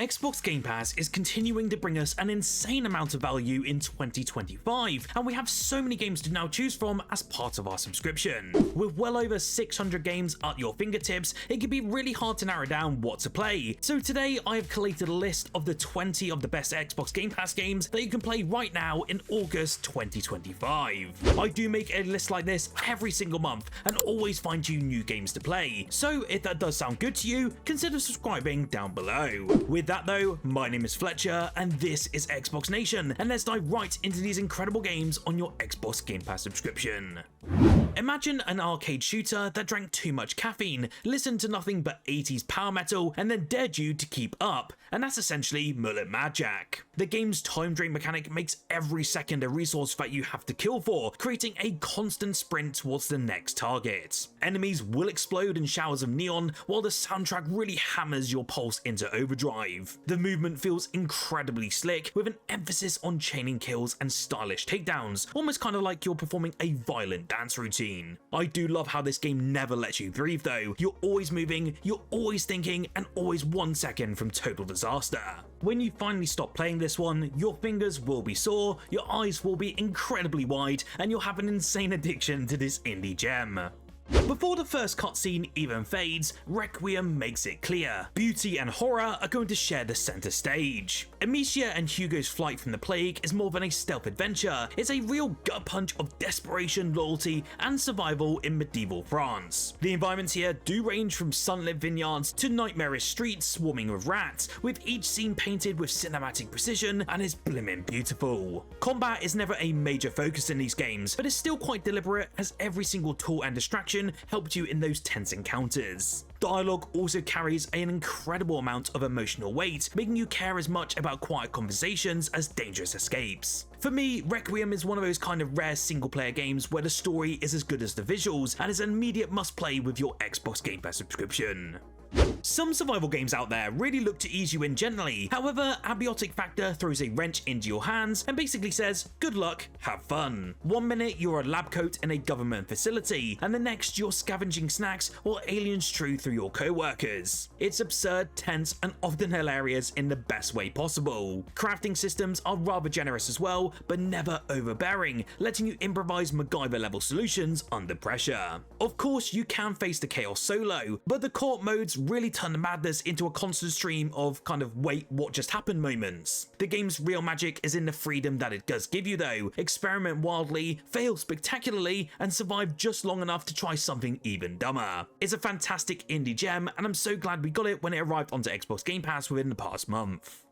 Xbox Game Pass is continuing to bring us an insane amount of value in 2025, and we have so many games to now choose from as part of our subscription. With well over 600 games at your fingertips, it can be really hard to narrow down what to play. So today I have collated a list of the 20 of the best Xbox Game Pass games that you can play right now in August 2025. I do make a list like this every single month and always find you new games to play. So if that does sound good to you, consider subscribing down below. With that though, my name is Fletcher and this is Xbox Nation, and let's dive right into these incredible games on your Xbox Game Pass subscription. Imagine an arcade shooter that drank too much caffeine, listened to nothing but 80s power metal, and then dared you to keep up, and that's essentially Mullet Madjack. The game's time drain mechanic makes every second a resource that you have to kill for, creating a constant sprint towards the next target. Enemies will explode in showers of neon, while the soundtrack really hammers your pulse into overdrive. The movement feels incredibly slick, with an emphasis on chaining kills and stylish takedowns, almost kind of like you're performing a violent dance routine. I do love how this game never lets you breathe though. You're always moving, you're always thinking, and always 1 second from total disaster. When you finally stop playing this one, your fingers will be sore, your eyes will be incredibly wide, and you'll have an insane addiction to this indie gem. Before the first cutscene even fades, Requiem makes it clear. Beauty and horror are going to share the center stage. Amicia and Hugo's flight from the plague is more than a stealth adventure. It's a real gut punch of desperation, loyalty, and survival in medieval France. The environments here do range from sunlit vineyards to nightmarish streets swarming with rats, with each scene painted with cinematic precision and is blimmin' beautiful. Combat is never a major focus in these games, but is still quite deliberate, as every single tool and distraction helped you in those tense encounters. Dialogue also carries an incredible amount of emotional weight, making you care as much about quiet conversations as dangerous escapes. For me, Requiem is one of those kind of rare single-player games where the story is as good as the visuals and is an immediate must-play with your Xbox Game Pass subscription. Some survival games out there really look to ease you in gently, however, Abiotic Factor throws a wrench into your hands and basically says, good luck, have fun. 1 minute you're a lab coat in a government facility, and the next you're scavenging snacks while aliens strew through your co-workers. It's absurd, tense, and often hilarious in the best way possible. Crafting systems are rather generous as well, but never overbearing, letting you improvise MacGyver-level solutions under pressure. Of course, you can face the chaos solo, but the co-op modes really turn the madness into a constant stream of kind of wait, what just happened moments. The game's real magic is in the freedom that it does give you though. Experiment wildly, fail spectacularly, and survive just long enough to try something even dumber. It's a fantastic indie gem, and I'm so glad we got it when it arrived onto Xbox Game Pass within the past month.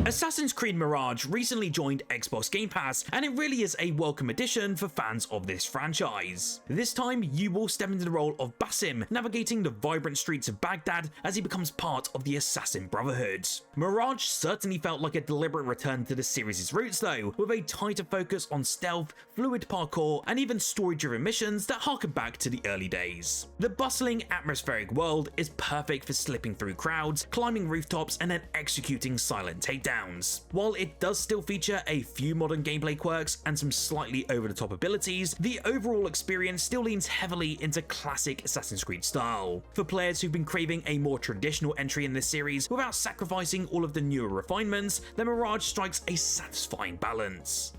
Assassin's Creed Mirage recently joined Xbox Game Pass, and it really is a welcome addition for fans of this franchise. This time, you will step into the role of Basim, navigating the vibrant streets of Baghdad as he becomes part of the Assassin Brotherhood. Mirage certainly felt like a deliberate return to the series' roots though, with a tighter focus on stealth, fluid parkour, and even story-driven missions that harken back to the early days. The bustling, atmospheric world is perfect for slipping through crowds, climbing rooftops, and then executing silent takedowns. While it does still feature a few modern gameplay quirks and some slightly over-the-top abilities, the overall experience still leans heavily into classic Assassin's Creed style. For players who've been craving a more traditional entry in this series without sacrificing all of the newer refinements, the Mirage strikes a satisfying balance.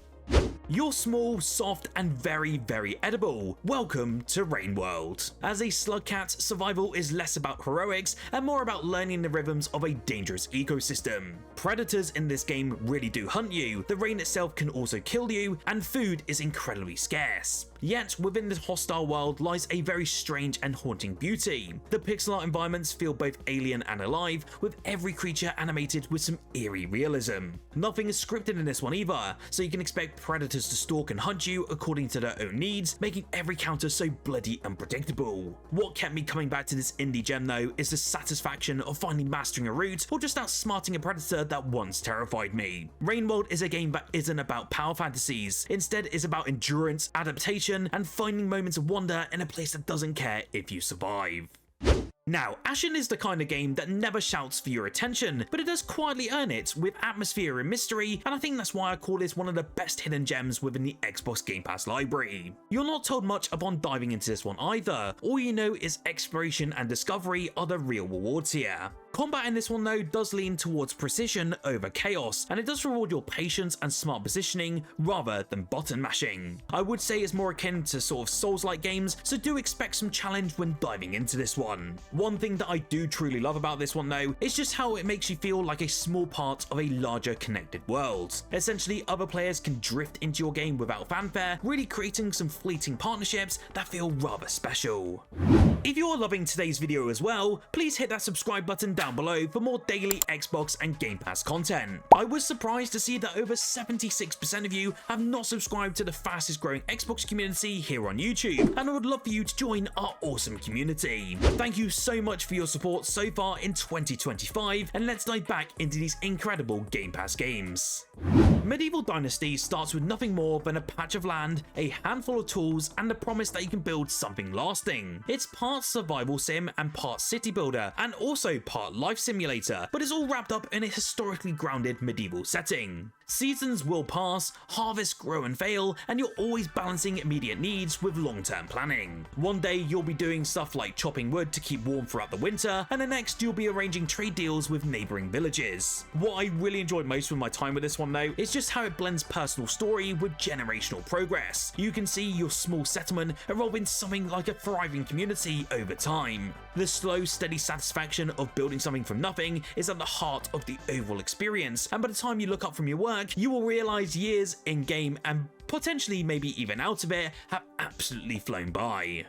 You're small, soft, and very, very edible. Welcome to Rain World. As a slug cat, survival is less about heroics and more about learning the rhythms of a dangerous ecosystem. Predators in this game really do hunt you, the rain itself can also kill you, and food is incredibly scarce. Yet, within this hostile world lies a very strange and haunting beauty. The pixel art environments feel both alien and alive, with every creature animated with some eerie realism. Nothing is scripted in this one either, so you can expect predators to stalk and hunt you according to their own needs, making every counter so bloody unpredictable. What kept me coming back to this indie gem though is the satisfaction of finally mastering a route or just outsmarting a predator that once terrified me. Rain World is a game that isn't about power fantasies, instead it's about endurance, adaptation, and finding moments of wonder in a place that doesn't care if you survive. Now, Ashen is the kind of game that never shouts for your attention, but it does quietly earn it with atmosphere and mystery, and I think that's why I call this one of the best hidden gems within the Xbox Game Pass library. You're not told much upon diving into this one either, all you know is exploration and discovery are the real rewards here. Combat in this one though does lean towards precision over chaos, and it does reward your patience and smart positioning rather than button mashing. I would say it's more akin to sort of Souls-like games, so do expect some challenge when diving into this one. One thing that I do truly love about this one though is just how it makes you feel like a small part of a larger connected world. Essentially, other players can drift into your game without fanfare, really creating some fleeting partnerships that feel rather special. If you're loving today's video as well, please hit that subscribe button down below for more daily Xbox and Game Pass content. I was surprised to see that over 76% of you have not subscribed to the fastest growing Xbox community here on YouTube, and I would love for you to join our awesome community. Thank you so much for your support so far in 2025, and let's dive back into these incredible Game Pass games. Medieval Dynasty starts with nothing more than a patch of land, a handful of tools, and the promise that you can build something lasting. It's part survival sim and part city builder, and also part life simulator, but it's all wrapped up in a historically grounded medieval setting. Seasons will pass, harvests grow and fail, and you're always balancing immediate needs with long-term planning. One day you'll be doing stuff like chopping wood to keep warm throughout the winter, and the next you'll be arranging trade deals with neighbouring villages. What I really enjoyed most from my time with this one though is just how it blends personal story with generational progress. You can see your small settlement evolve into something like a thriving community over time. The slow, steady satisfaction of building something from nothing is at the heart of the overall experience, and by the time you look up from your work, you will realize years in game and potentially maybe even out of it have absolutely flown by.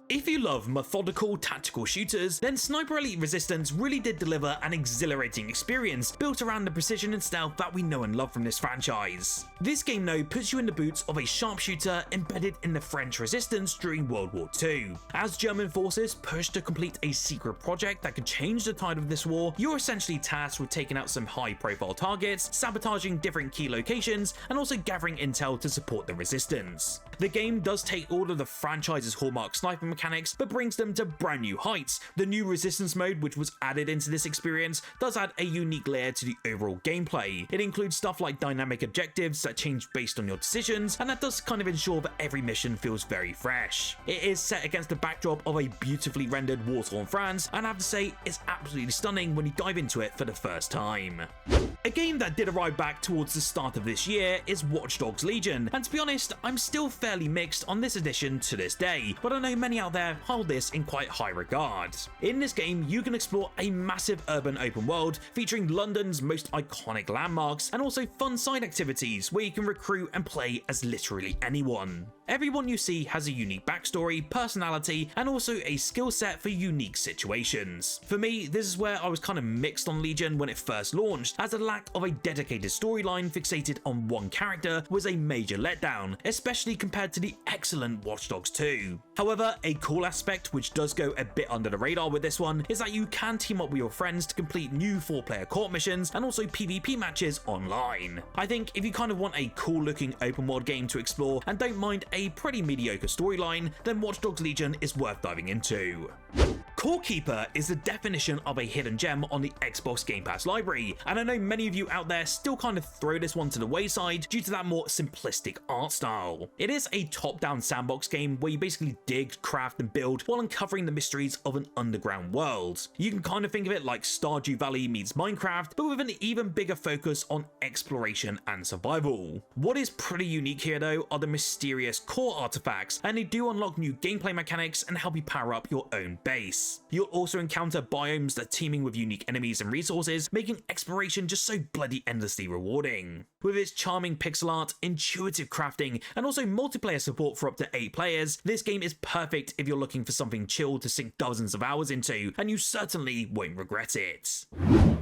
If you love methodical tactical shooters, then Sniper Elite Resistance really did deliver an exhilarating experience built around the precision and stealth that we know and love from this franchise. This game though puts you in the boots of a sharpshooter embedded in the French resistance during World War II. As German forces push to complete a secret project that could change the tide of this war, you're essentially tasked with taking out some high-profile targets, sabotaging different key locations, and also gathering intel to support the resistance. The game does take all of the franchise's hallmark sniper mechanics, but brings them to brand new heights. The new resistance mode, which was added into this experience, does add a unique layer to the overall gameplay. It includes stuff like dynamic objectives that change based on your decisions, and that does kind of ensure that every mission feels very fresh. It is set against the backdrop of a beautifully rendered war-torn France, and I have to say, it's absolutely stunning when you dive into it for the first time. A game that did arrive back towards the start of this year is Watch Dogs Legion, and to be honest, I'm still fairly mixed on this edition to this day, but I know many out there hold this in quite high regard. In this game, you can explore a massive urban open world featuring London's most iconic landmarks, and also fun side activities where you can recruit and play as literally anyone. Everyone you see has a unique backstory, personality, and also a skill set for unique situations. For me, this is where I was kind of mixed on Legion when it first launched, as the lack of a dedicated storyline fixated on one character was a major letdown, especially compared to the excellent Watch Dogs 2. However, a cool aspect which does go a bit under the radar with this one is that you can team up with your friends to complete new 4-player co-op missions and also PvP matches online. I think if you kind of want a cool looking open world game to explore and don't mind a pretty mediocre storyline, then Watch Dogs Legion is worth diving into. Core Keeper is the definition of a hidden gem on the Xbox Game Pass library, and I know many of you out there still kind of throw this one to the wayside due to that more simplistic art style. It is a top-down sandbox game where you basically dig, craft, and build while uncovering the mysteries of an underground world. You can kind of think of it like Stardew Valley meets Minecraft, but with an even bigger focus on exploration and survival. What is pretty unique here though are the mysterious core artifacts, and they do unlock new gameplay mechanics and help you power up your own base. You'll also encounter biomes that are teeming with unique enemies and resources, making exploration just so bloody endlessly rewarding. With its charming pixel art, intuitive crafting, and also multiplayer support for up to 8 players, this game is perfect if you're looking for something chill to sink dozens of hours into, and you certainly won't regret it.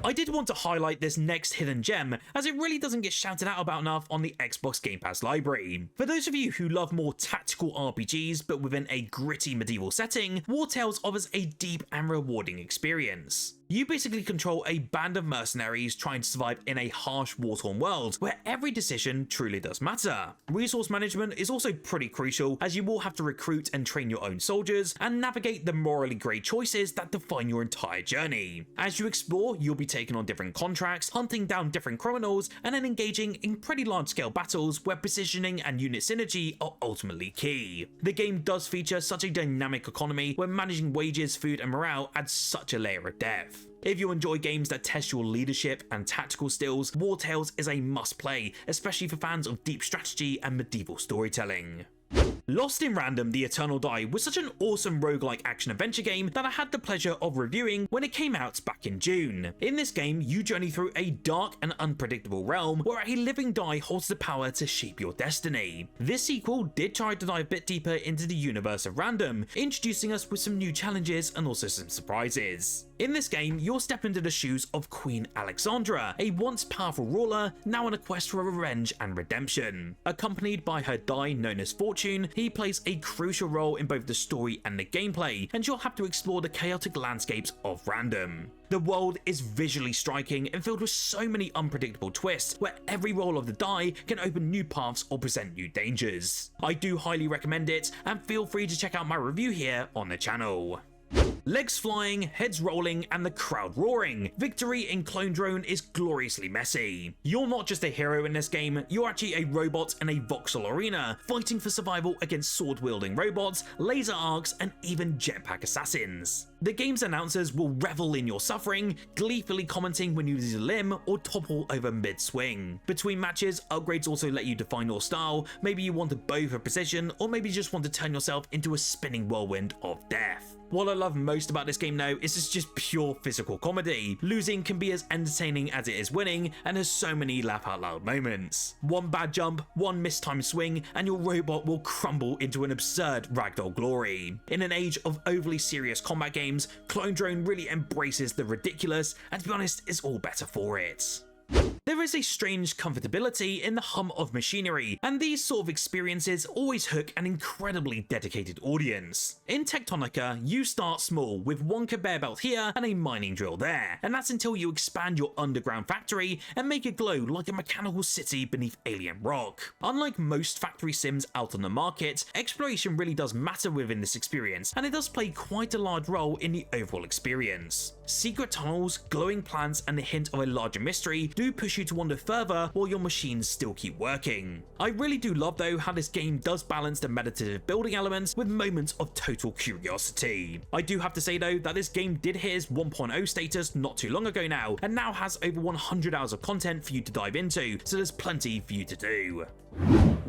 I did want to highlight this next hidden gem, as it really doesn't get shouted out about enough on the Xbox Game Pass library. For those of you who love more tactical RPGs but within a gritty medieval setting, Wartales offers a deep and rewarding experience. You basically control a band of mercenaries trying to survive in a harsh war-torn world where every decision truly does matter. Resource management is also pretty crucial, as you will have to recruit and train your own soldiers and navigate the morally grey choices that define your entire journey. As you explore, you'll be taking on different contracts, hunting down different criminals, and then engaging in pretty large-scale battles where positioning and unit synergy are ultimately key. The game does feature such a dynamic economy where managing wages, food, and morale adds such a layer of depth. If you enjoy games that test your leadership and tactical skills, Wartales is a must-play, especially for fans of deep strategy and medieval storytelling. Lost in Random: The Eternal Die was such an awesome roguelike action-adventure game that I had the pleasure of reviewing when it came out back in June. In this game, you journey through a dark and unpredictable realm where a living die holds the power to shape your destiny. This sequel did try to dive a bit deeper into the universe of Random, introducing us with some new challenges and also some surprises. In this game, you'll step into the shoes of Queen Alexandra, a once powerful ruler, now on a quest for revenge and redemption. Accompanied by her die known as Fortune, he plays a crucial role in both the story and the gameplay, and you'll have to explore the chaotic landscapes of Random. The world is visually striking and filled with so many unpredictable twists, where every roll of the die can open new paths or present new dangers. I do highly recommend it, and feel free to check out my review here on the channel. Legs flying, heads rolling, and the crowd roaring, victory in Clone Drone is gloriously messy. You're not just a hero in this game, you're actually a robot in a voxel arena, fighting for survival against sword-wielding robots, laser arcs, and even jetpack assassins. The game's announcers will revel in your suffering, gleefully commenting when you lose a limb or topple over mid-swing. Between matches, upgrades also let you define your style. Maybe you want a bow for precision, or maybe you just want to turn yourself into a spinning whirlwind of death. What I love most about this game though is it's just pure physical comedy. Losing can be as entertaining as it is winning, and has so many laugh out loud moments. One bad jump, one mistimed swing, and your robot will crumble into an absurd ragdoll glory. In an age of overly serious combat games, Clone Drone really embraces the ridiculous, and to be honest, is all better for it. There is a strange comfortability in the hum of machinery, and these sort of experiences always hook an incredibly dedicated audience. In Techtonica, you start small with one conveyor belt here and a mining drill there, and that's until you expand your underground factory and make it glow like a mechanical city beneath alien rock. Unlike most factory sims out on the market, exploration really does matter within this experience, and it does play quite a large role in the overall experience. Secret tunnels, glowing plants, and the hint of a larger mystery do push you to wander further while your machines still keep working. I really do love though how this game does balance the meditative building elements with moments of total curiosity. I do have to say though that this game did hit its 1.0 status not too long ago now, and now has over 100 hours of content for you to dive into, so there's plenty for you to do.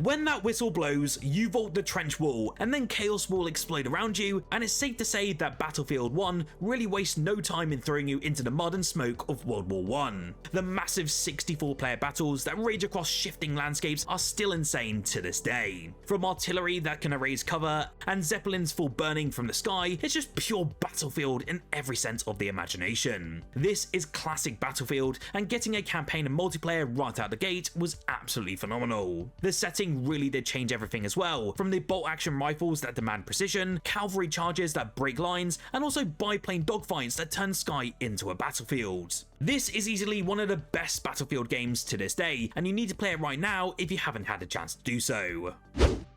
When that whistle blows, you vault the trench wall, and then chaos will explode around you, and it's safe to say that Battlefield 1 really wastes no time in throwing you into the mud and smoke of World War I. The massive 64-player battles that rage across shifting landscapes are still insane to this day. From artillery that can erase cover, and zeppelins fall burning from the sky, it's just pure Battlefield in every sense of the imagination. This is classic Battlefield, and getting a campaign and multiplayer right out the gate was absolutely phenomenal. The setting really did change everything as well, from the bolt-action rifles that demand precision, cavalry charges that break lines, and also biplane dogfights that turn sky into a battlefield. This is easily one of the best Battlefield games to this day, and you need to play it right now if you haven't had a chance to do so.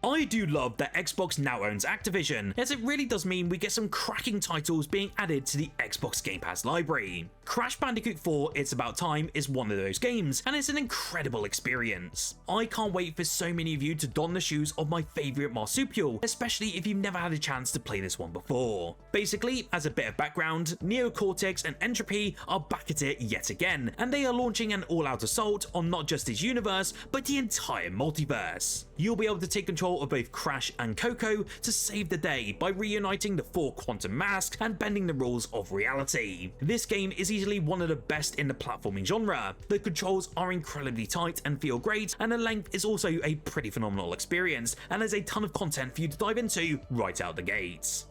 I do love that Xbox now owns Activision, as it really does mean we get some cracking titles being added to the Xbox Game Pass library. Crash Bandicoot 4 It's About Time is one of those games, and it's an incredible experience. I can't wait for so many of you to don the shoes of my favourite marsupial, especially if you've never had a chance to play this one before. Basically, as a bit of background, Neocortex and Entropy are back at it yet again, and they are launching an all-out assault on not just this universe, but the entire multiverse. You'll be able to take control of both Crash and Coco to save the day by reuniting the 4 quantum masks and bending the rules of reality. This game is easily one of the best in the platforming genre. The controls are incredibly tight and feel great, and the length is also a pretty phenomenal experience, and there's a ton of content for you to dive into right out the gates.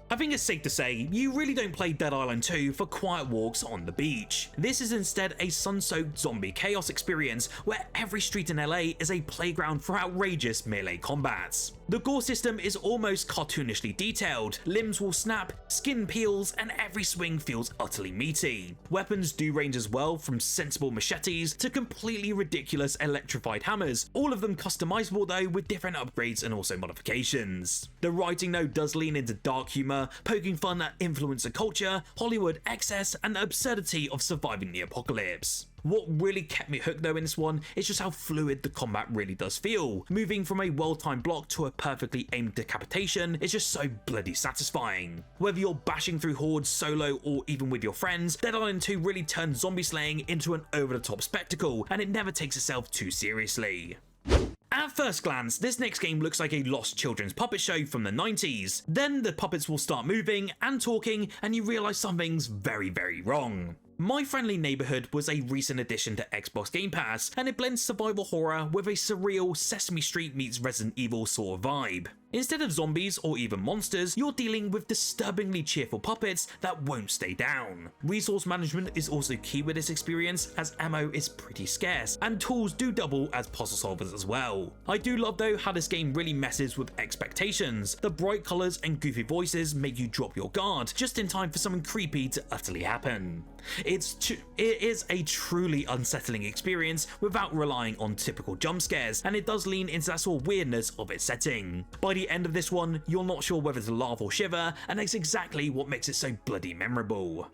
I think it's safe to say you really don't play Dead Island 2 for quiet walks on the beach. This is instead a sun-soaked zombie chaos experience where every street in LA is a playground for outrageous melee combats. The gore system is almost cartoonishly detailed, limbs will snap, skin peels, and every swing feels utterly meaty. Weapons do range as well, from sensible machetes to completely ridiculous electrified hammers, all of them customizable though with different upgrades and also modifications. The writing though does lean into dark humor, poking fun at influencer culture, Hollywood excess, and the absurdity of surviving the apocalypse. What really kept me hooked though in this one is just how fluid the combat really does feel. Moving from a well-timed block to a perfectly aimed decapitation is just so bloody satisfying. Whether you're bashing through hordes solo or even with your friends, Dead Island 2 really turns zombie slaying into an over-the-top spectacle, and it never takes itself too seriously. At first glance, this next game looks like a lost children's puppet show from the 90s. Then the puppets will start moving and talking, and you realise something's very, very wrong. My Friendly Neighborhood was a recent addition to Xbox Game Pass, and it blends survival horror with a surreal Sesame Street meets Resident Evil sort of vibe. Instead of zombies or even monsters, you're dealing with disturbingly cheerful puppets that won't stay down. Resource management is also key with this experience, as ammo is pretty scarce, and tools do double as puzzle solvers as well. I do love though how this game really messes with expectations. The bright colours and goofy voices make you drop your guard just in time for something creepy to utterly happen. It is a truly unsettling experience without relying on typical jump scares, and it does lean into that sort of weirdness of its setting. By the end of this one, you're not sure whether to laugh or shiver, and that's exactly what makes it so bloody memorable.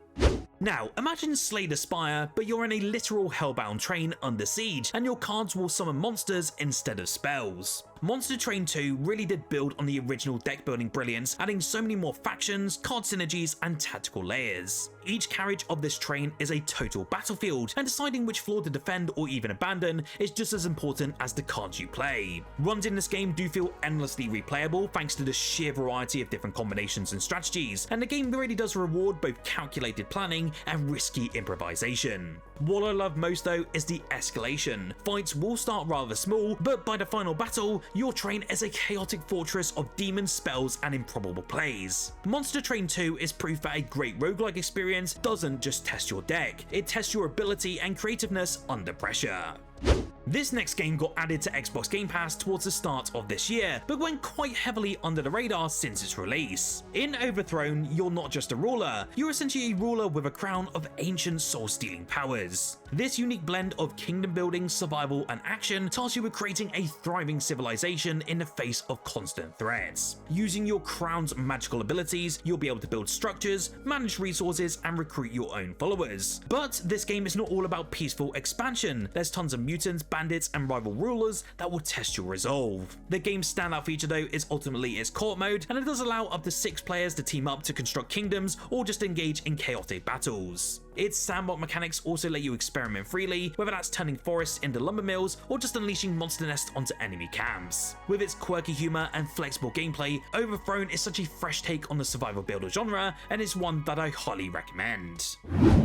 Now, imagine Slay the Spire, but you're in a literal hellbound train under siege, and your cards will summon monsters instead of spells. Monster Train 2 really did build on the original deck building brilliance, adding so many more factions, card synergies, and tactical layers. Each carriage of this train is a total battlefield, and deciding which floor to defend or even abandon is just as important as the cards you play. Runs in this game do feel endlessly replayable thanks to the sheer variety of different combinations and strategies, and the game really does reward both calculated planning and risky improvisation. What I love most though is the escalation. Fights will start rather small, but by the final battle, your train is a chaotic fortress of demons, spells, and improbable plays. Monster Train 2 is proof that a great roguelike experience doesn't just test your deck, it tests your ability and creativeness under pressure. This next game got added to Xbox Game Pass towards the start of this year, but went quite heavily under the radar since its release. In Overthrown, you're not just a ruler, you're essentially a ruler with a crown of ancient soul-stealing powers. This unique blend of kingdom building, survival, and action tasks you with creating a thriving civilization in the face of constant threats. Using your crown's magical abilities, you'll be able to build structures, manage resources, and recruit your own followers. But this game is not all about peaceful expansion. There's tons of mutants, bandits, and rival rulers that will test your resolve. The game's standout feature though is ultimately its court mode, and it does allow up to 6 players to team up to construct kingdoms or just engage in chaotic battles. Its sandbox mechanics also let you experiment freely, whether that's turning forests into lumber mills or just unleashing monster nests onto enemy camps. With its quirky humour and flexible gameplay, Overthrown is such a fresh take on the survival builder genre, and it's one that I highly recommend.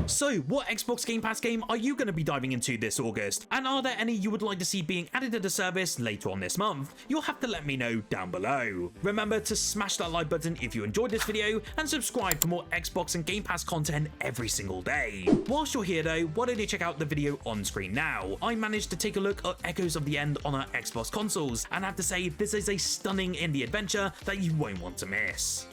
So what Xbox Game Pass game are you going to be diving into this August? And are there any you would like to see being added to the service later on this month? You'll have to let me know down below. Remember to smash that like button if you enjoyed this video, and subscribe for more Xbox and Game Pass content every single day. Whilst you're here though, why don't you check out the video on screen now? I managed to take a look at Echoes of the End on our Xbox consoles, and I have to say this is a stunning indie adventure that you won't want to miss.